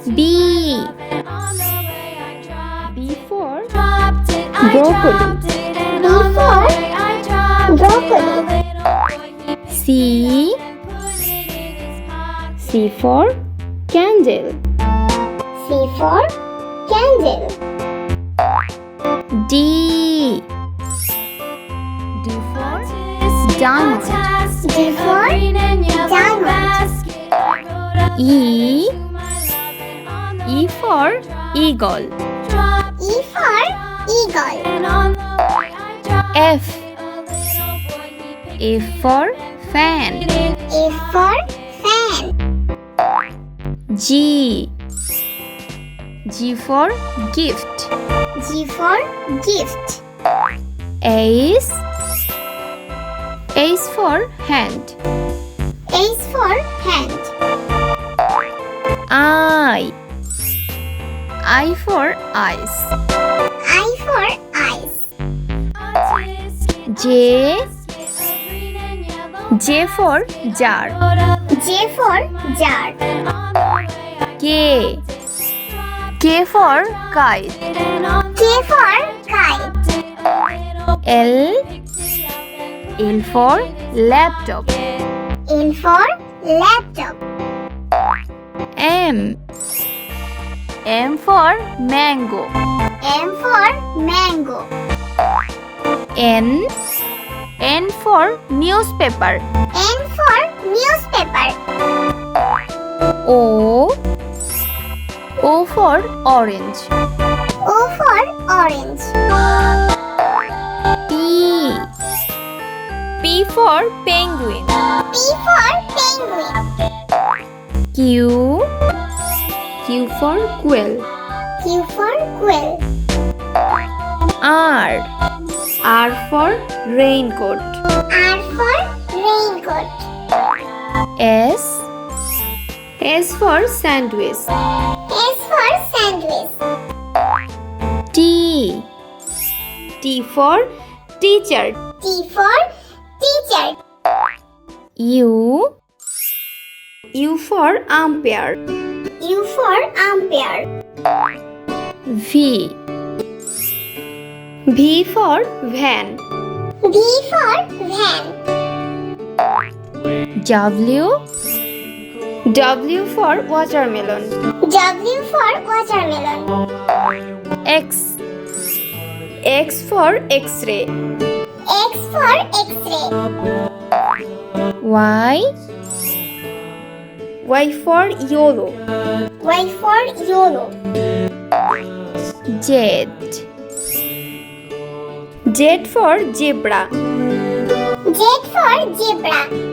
B. B for broccoli. B for broccoli. C. C for candle. C for candle. D. D for diamond. D for diamond. E. E for eagle. E for eagle. F. F for fan. F for fan. G. G for gift. G for gift. H. H for hand. H for hand. I. I for eyes. I for eyes. J. J for jar. J for jar. K. K for kite. K for kite. L. L for laptop. L for laptop. M. M for mango. M for mango. N. N for newspaper. N for newspaper. O. O for orange. O for orange. P. P for penguin. P for penguin. Q. Q for quill. Q for quill. R. R for raincoat. R for raincoat. S. S for sandwich. S for sandwich. T. T for teacher. T for teacher. U. U for umpire. U for umpire. V. V for van. V for van. W. W for watermelon. W for watermelon. X. X for X-ray. X for X-ray. Y. Y for yellow. Y for yellow. Z. Z for zebra. Z for zebra.